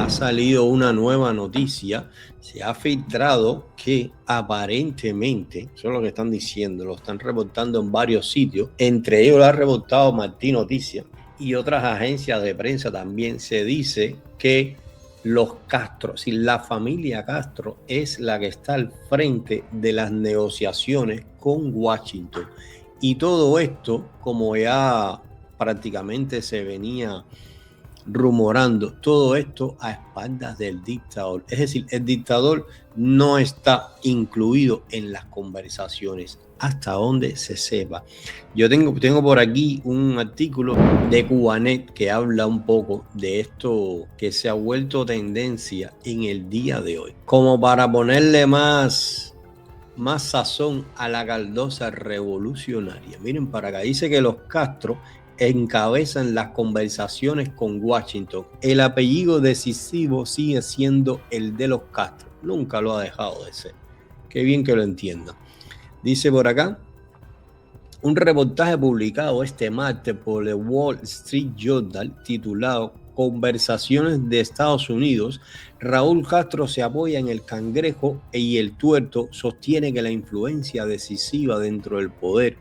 ha salido una nueva noticia. Se ha filtrado que aparentemente, eso es lo que están diciendo, lo están reportando en varios sitios, entre ellos lo ha reportado Martín Noticias y otras agencias de prensa también. Se dice que los Castro, si la familia Castro es la que está al frente de las negociaciones con Washington. Y todo esto, como ya prácticamente se venía rumorando, todo esto a espaldas del dictador. Es decir, el dictador no está incluido en las conversaciones hasta donde se sepa. Yo tengo por aquí un artículo de Cubanet que habla un poco de esto que se ha vuelto tendencia en el día de hoy, como para ponerle más sazón a la caldosa revolucionaria. Miren para acá, dice que los Castro encabezan las conversaciones con Washington. El apellido decisivo sigue siendo el de los Castro. Nunca lo ha dejado de ser. Qué bien que lo entiendan. Dice por acá, un reportaje publicado este martes por el Wall Street Journal titulado Conversaciones de Estados Unidos, Raúl Castro se apoya en el cangrejo y el tuerto sostiene que la influencia decisiva dentro del poder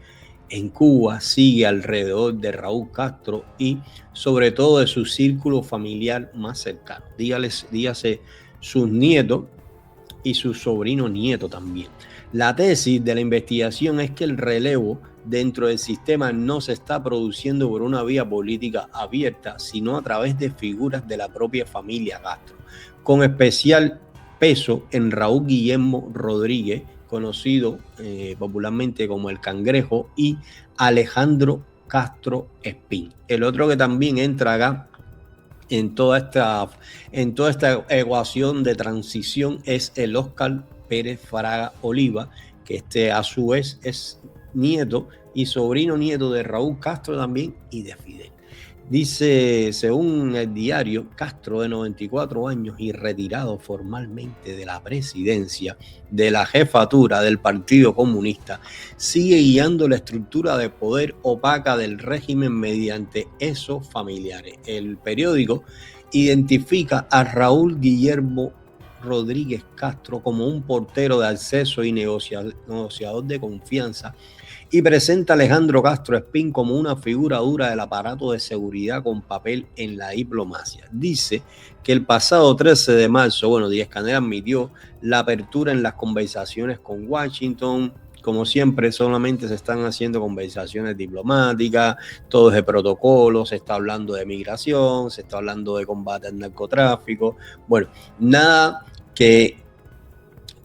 en Cuba sigue alrededor de Raúl Castro y sobre todo de su círculo familiar más cercano. Dígase sus nietos y su sobrino nieto también. La tesis de la investigación es que el relevo dentro del sistema no se está produciendo por una vía política abierta, sino a través de figuras de la propia familia Castro, con especial peso en Raúl Guillermo Rodríguez, conocido popularmente como el Cangrejo, y Alejandro Castro Espín. El otro que también entra acá en toda esta ecuación de transición es el Óscar Pérez Fraga Oliva, que a su vez es nieto y sobrino nieto de Raúl Castro también y de Fidel. Dice, según el diario, Castro, de 94 años y retirado formalmente de la presidencia de la jefatura del Partido Comunista, sigue guiando la estructura de poder opaca del régimen mediante esos familiares. El periódico identifica a Raúl Guillermo Rodríguez Castro como un portero de acceso y negociador de confianza, y presenta a Alejandro Castro Espín como una figura dura del aparato de seguridad con papel en la diplomacia. Dice que el pasado 13 de marzo, Díaz-Canel admitió la apertura en las conversaciones con Washington. Como siempre, solamente se están haciendo conversaciones diplomáticas, todo es de protocolo, se está hablando de migración, se está hablando de combate al narcotráfico. Nada que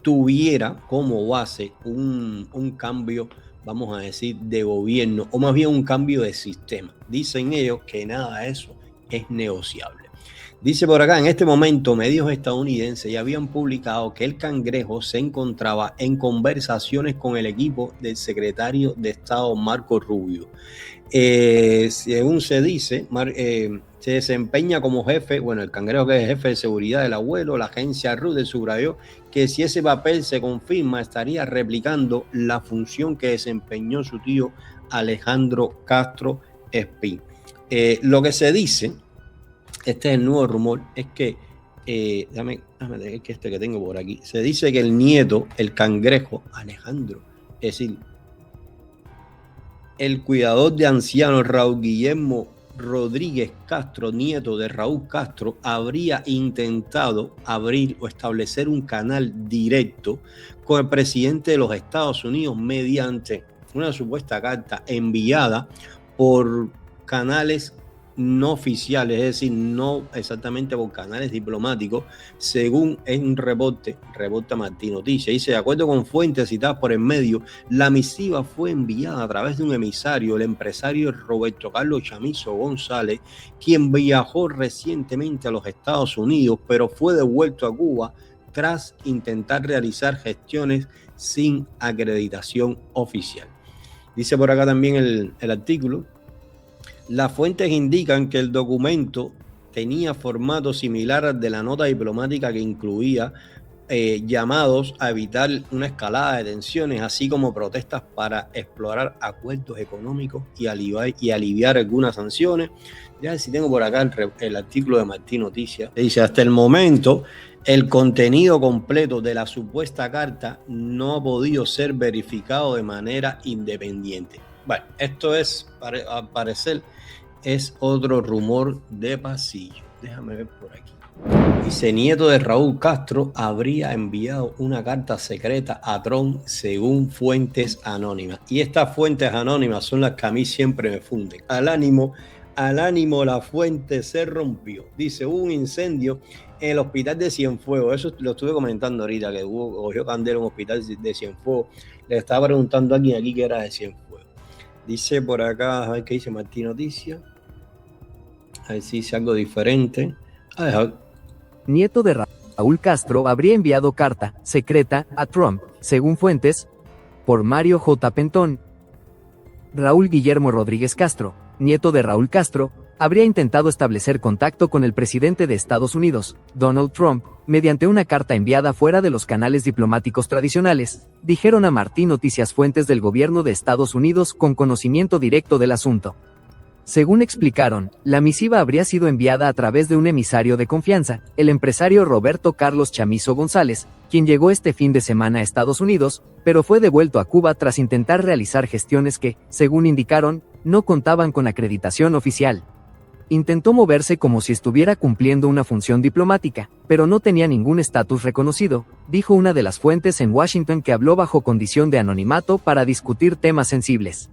tuviera como base un cambio, vamos a decir, de gobierno, o más bien un cambio de sistema. Dicen ellos que nada de eso es negociable. Dice por acá, en este momento medios estadounidenses ya habían publicado que el Cangrejo se encontraba en conversaciones con el equipo del secretario de Estado Marco Rubio. Según se dice, se desempeña como jefe, el Cangrejo, que es jefe de seguridad del abuelo. La agencia Reuters subrayó que si ese papel se confirma, estaría replicando la función que desempeñó su tío Alejandro Castro Espín. Lo que se dice, este es el nuevo rumor, es que, déjame ver que que tengo por aquí, se dice que el nieto, el Cangrejo, Alejandro, es decir, el cuidador de ancianos Raúl Guillermo Rodríguez Castro, nieto de Raúl Castro, habría intentado abrir o establecer un canal directo con el presidente de los Estados Unidos mediante una supuesta carta enviada por canales no oficiales, es decir, no exactamente por canales diplomáticos, según un reporta Martín Noticias. Dice, de acuerdo con fuentes citadas por el medio, la misiva fue enviada a través de un emisario, el empresario Roberto Carlos Chamizo González, quien viajó recientemente a los Estados Unidos, pero fue devuelto a Cuba tras intentar realizar gestiones sin acreditación oficial. Dice por acá también el artículo, las fuentes indican que el documento tenía formato similar al de la nota diplomática que incluía llamados a evitar una escalada de tensiones, así como protestas para explorar acuerdos económicos y aliviar algunas sanciones. Ya si tengo por acá el artículo de Martín Noticias, dice: hasta el momento el contenido completo de la supuesta carta no ha podido ser verificado de manera independiente. Bueno, esto es, al parecer, es otro rumor de pasillo. Déjame ver por aquí. Dice: nieto de Raúl Castro habría enviado una carta secreta a Trump según fuentes anónimas. Y estas fuentes anónimas son las que a mí siempre me funden. Al ánimo la fuente se rompió. Dice: hubo un incendio en el hospital de Cienfuegos. Eso lo estuve comentando ahorita, que cogió candela en un hospital de Cienfuegos. Le estaba preguntando a alguien aquí que era de Cienfuegos. Dice por acá, a ver qué dice Martín Noticias. A ver si dice algo diferente. Nieto de Raúl Castro habría enviado carta secreta a Trump, según fuentes, por Mario J. Pentón. Raúl Guillermo Rodríguez Castro, nieto de Raúl Castro, habría intentado establecer contacto con el presidente de Estados Unidos, Donald Trump, mediante una carta enviada fuera de los canales diplomáticos tradicionales, dijeron a Martín Noticias fuentes del gobierno de Estados Unidos con conocimiento directo del asunto. Según explicaron, la misiva habría sido enviada a través de un emisario de confianza, el empresario Roberto Carlos Chamizo González, quien llegó este fin de semana a Estados Unidos, pero fue devuelto a Cuba tras intentar realizar gestiones que, según indicaron, no contaban con acreditación oficial. Intentó moverse como si estuviera cumpliendo una función diplomática, pero no tenía ningún estatus reconocido, dijo una de las fuentes en Washington que habló bajo condición de anonimato para discutir temas sensibles.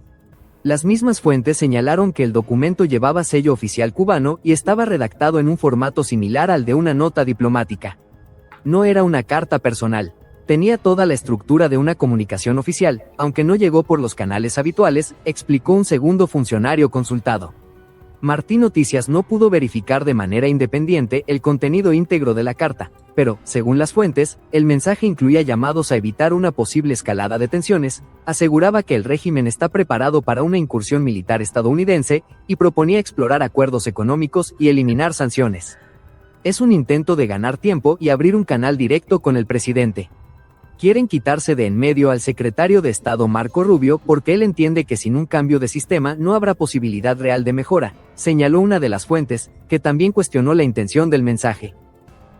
Las mismas fuentes señalaron que el documento llevaba sello oficial cubano y estaba redactado en un formato similar al de una nota diplomática. No era una carta personal. Tenía toda la estructura de una comunicación oficial, aunque no llegó por los canales habituales, explicó un segundo funcionario consultado. Martín Noticias no pudo verificar de manera independiente el contenido íntegro de la carta, pero, según las fuentes, el mensaje incluía llamados a evitar una posible escalada de tensiones, aseguraba que el régimen está preparado para una incursión militar estadounidense y proponía explorar acuerdos económicos y eliminar sanciones. Es un intento de ganar tiempo y abrir un canal directo con el presidente. Quieren quitarse de en medio al secretario de Estado Marco Rubio porque él entiende que sin un cambio de sistema no habrá posibilidad real de mejora, señaló una de las fuentes, que también cuestionó la intención del mensaje.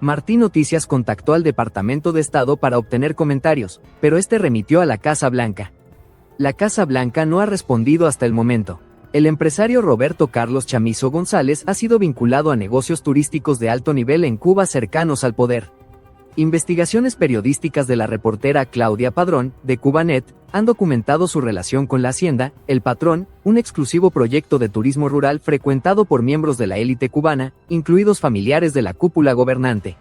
Martín Noticias contactó al Departamento de Estado para obtener comentarios, pero este remitió a la Casa Blanca. La Casa Blanca no ha respondido hasta el momento. El empresario Roberto Carlos Chamizo González ha sido vinculado a negocios turísticos de alto nivel en Cuba cercanos al poder. Investigaciones periodísticas de la reportera Claudia Padrón, de Cubanet, han documentado su relación con la Hacienda, El Patrón, un exclusivo proyecto de turismo rural frecuentado por miembros de la élite cubana, incluidos familiares de la cúpula gobernante.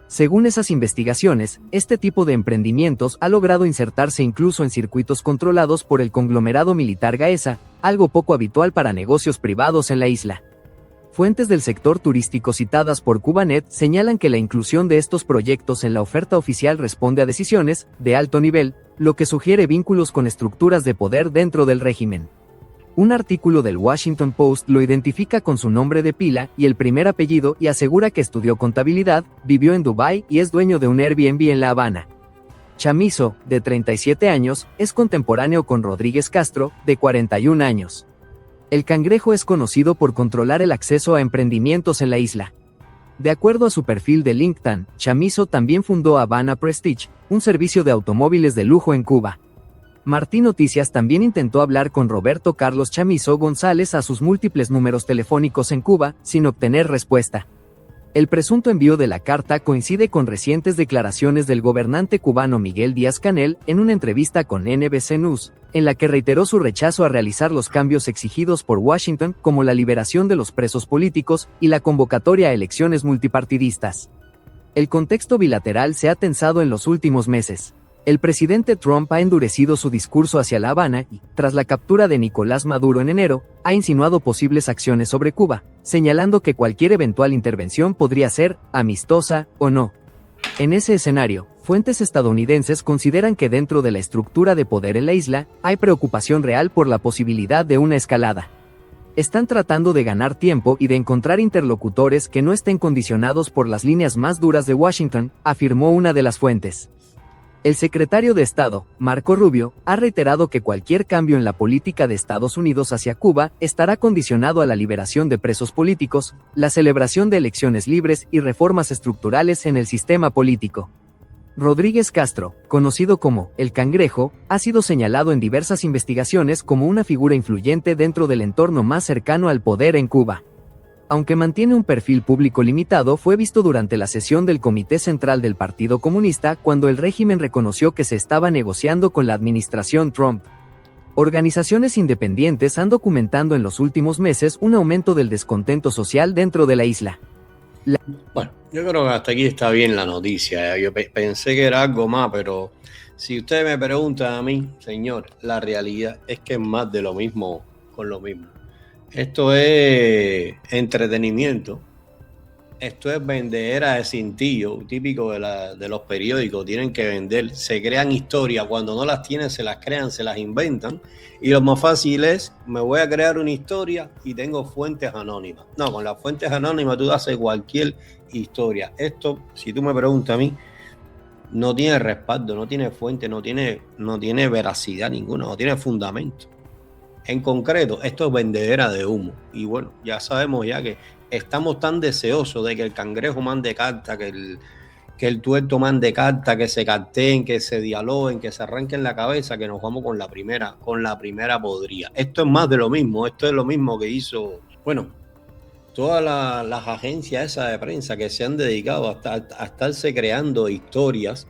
Según esas investigaciones, este tipo de emprendimientos ha logrado insertarse incluso en circuitos controlados por el conglomerado militar Gaesa, algo poco habitual para negocios privados en la isla. Fuentes del sector turístico citadas por Cubanet señalan que la inclusión de estos proyectos en la oferta oficial responde a decisiones de alto nivel, lo que sugiere vínculos con estructuras de poder dentro del régimen. Un artículo del Washington Post lo identifica con su nombre de pila y el primer apellido y asegura que estudió contabilidad, vivió en Dubái y es dueño de un Airbnb en La Habana. Chamizo, de 37 años, es contemporáneo con Rodríguez Castro, de 41 años. El cangrejo es conocido por controlar el acceso a emprendimientos en la isla. De acuerdo a su perfil de LinkedIn, Chamizo también fundó Habana Prestige, un servicio de automóviles de lujo en Cuba. Martín Noticias también intentó hablar con Roberto Carlos Chamizo González a sus múltiples números telefónicos en Cuba, sin obtener respuesta. El presunto envío de la carta coincide con recientes declaraciones del gobernante cubano Miguel Díaz-Canel en una entrevista con NBC News, en la que reiteró su rechazo a realizar los cambios exigidos por Washington, como la liberación de los presos políticos y la convocatoria a elecciones multipartidistas. El contexto bilateral se ha tensado en los últimos meses. El presidente Trump ha endurecido su discurso hacia La Habana y, tras la captura de Nicolás Maduro en enero, ha insinuado posibles acciones sobre Cuba, señalando que cualquier eventual intervención podría ser amistosa o no. En ese escenario, fuentes estadounidenses consideran que dentro de la estructura de poder en la isla, hay preocupación real por la posibilidad de una escalada. Están tratando de ganar tiempo y de encontrar interlocutores que no estén condicionados por las líneas más duras de Washington, afirmó una de las fuentes. El secretario de Estado, Marco Rubio, ha reiterado que cualquier cambio en la política de Estados Unidos hacia Cuba estará condicionado a la liberación de presos políticos, la celebración de elecciones libres y reformas estructurales en el sistema político. Rodríguez Castro, conocido como El Cangrejo, ha sido señalado en diversas investigaciones como una figura influyente dentro del entorno más cercano al poder en Cuba. Aunque mantiene un perfil público limitado, fue visto durante la sesión del Comité Central del Partido Comunista cuando el régimen reconoció que se estaba negociando con la administración Trump. Organizaciones independientes han documentado en los últimos meses un aumento del descontento social dentro de la isla. Bueno, yo creo que hasta aquí está bien la noticia. Yo pensé que era algo más, pero si usted me pregunta a mí, señor, la realidad es que es más de lo mismo con lo mismo. Esto es entretenimiento. Esto es vendedera de cintillo, típico de los periódicos. Tienen que vender, se crean historias. Cuando no las tienen, se las crean, se las inventan. Y lo más fácil es, me voy a crear una historia y tengo fuentes anónimas. No, con las fuentes anónimas tú haces cualquier historia. Esto, si tú me preguntas a mí, no tiene respaldo, no tiene fuente, no tiene veracidad ninguna, no tiene fundamento. En concreto, esto es vendedera de humo. Y bueno, ya sabemos ya que estamos tan deseosos de que el cangrejo mande carta, que el tuerto mande carta, que se carteen, que se dialoguen, que se arranquen la cabeza, que nos vamos con la primera podrida. Esto es más de lo mismo. Esto es lo mismo que hizo, bueno, todas las agencias esas de prensa que se han dedicado a estarse creando historias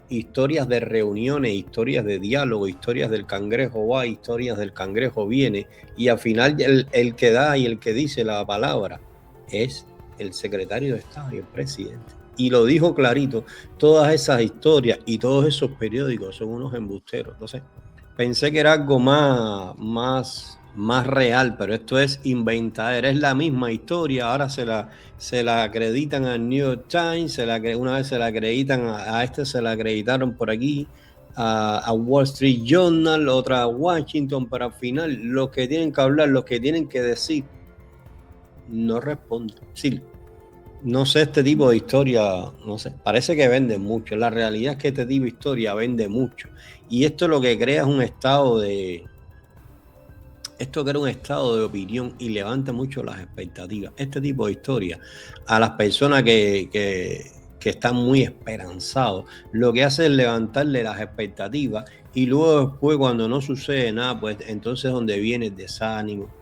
de reuniones, historias de diálogo, historias del cangrejo va, historias del cangrejo viene, y al final el que da y el que dice la palabra es el secretario de Estado y el presidente. Y lo dijo clarito, todas esas historias y todos esos periódicos son unos embusteros. Entonces, pensé que era algo más real, pero esto es inventadera, es la misma historia. Ahora se la acreditan al New York Times, una vez se la acreditan se la acreditaron por aquí, a Wall Street Journal, otra a Washington, pero al final los que tienen que hablar, los que tienen que decir, no responden. Sí, no sé, este tipo de historia, no sé, parece que vende mucho. La realidad es que este tipo de historia vende mucho. Y esto lo que crea es un estado de opinión y levanta mucho las expectativas. Este tipo de historia, a las personas que están muy esperanzados, lo que hace es levantarle las expectativas y luego después cuando no sucede nada, pues entonces donde viene el desánimo,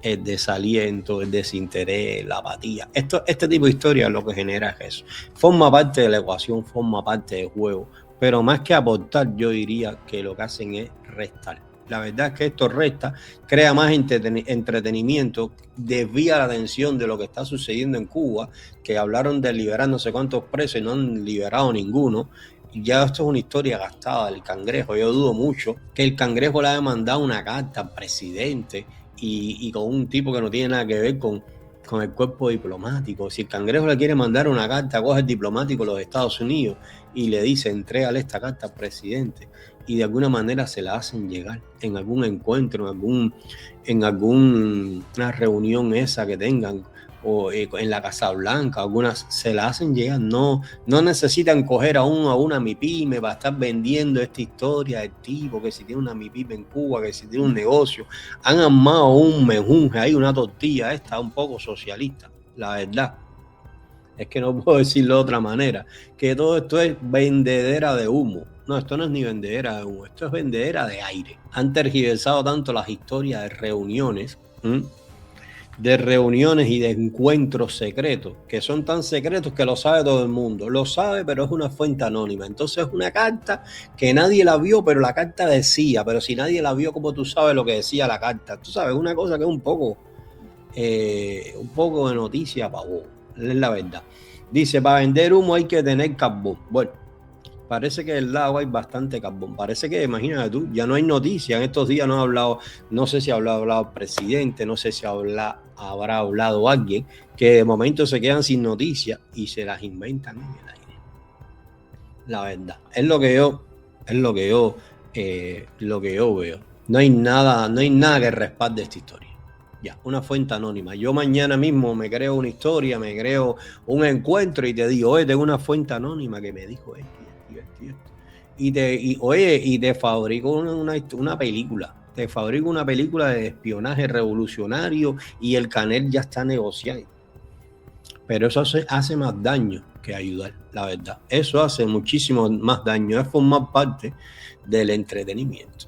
el desaliento, el desinterés, la apatía. Este tipo de historia lo que genera es eso. Forma parte de la ecuación, forma parte del juego, pero más que aportar, yo diría que lo que hacen es restar. La verdad es que esto resta, crea más entretenimiento, desvía la atención de lo que está sucediendo en Cuba, que hablaron de liberar no sé cuántos presos y no han liberado ninguno. Ya esto es una historia gastada del cangrejo. Yo dudo mucho que el cangrejo le haya mandado una carta al presidente y con un tipo que no tiene nada que ver con el cuerpo diplomático. Si el cangrejo le quiere mandar una carta, coge el diplomático de los Estados Unidos y le dice, entrégale esta carta al presidente, y de alguna manera se la hacen llegar en algún encuentro, en alguna reunión esa que tengan, o en la Casa Blanca, algunas se la hacen llegar. No necesitan coger a una MIPYME para estar vendiendo esta historia del tipo, que si tiene una MIPYME en Cuba, que si tiene un negocio. Han armado un menjunje, hay una tortilla esta un poco socialista, la verdad. Es que no puedo decirlo de otra manera, que todo esto es vendedera de humo. No, esto no es ni vendedera de humo, esto es vendedera de aire. Han tergiversado tanto las historias de reuniones, y de encuentros secretos, que son tan secretos que lo sabe todo el mundo. Lo sabe, pero es una fuente anónima. Entonces es una carta que nadie la vio, pero la carta decía. Pero si nadie la vio, ¿cómo tú sabes lo que decía la carta? Tú sabes, una cosa que es un poco de noticia para vos. Es la verdad. Dice, para vender humo hay que tener carbón. Bueno, parece que del lado hay bastante carbón. Parece que, imagínate tú, ya no hay noticia. En estos días no ha hablado, no sé si habrá hablado el presidente, no sé si habrá hablado alguien, que de momento se quedan sin noticias y se las inventan en el aire. La verdad, es lo que yo veo. No hay nada que respalde esta historia. Ya, una fuente anónima. Yo mañana mismo me creo una historia, me creo un encuentro y te digo, oye, tengo una fuente anónima que me dijo esto y esto y esto. Y te fabrico una película. Te fabrico una película de espionaje revolucionario y el Canel ya está negociando. Pero eso hace más daño que ayudar, la verdad. Eso hace muchísimo más daño. Es formar parte del entretenimiento.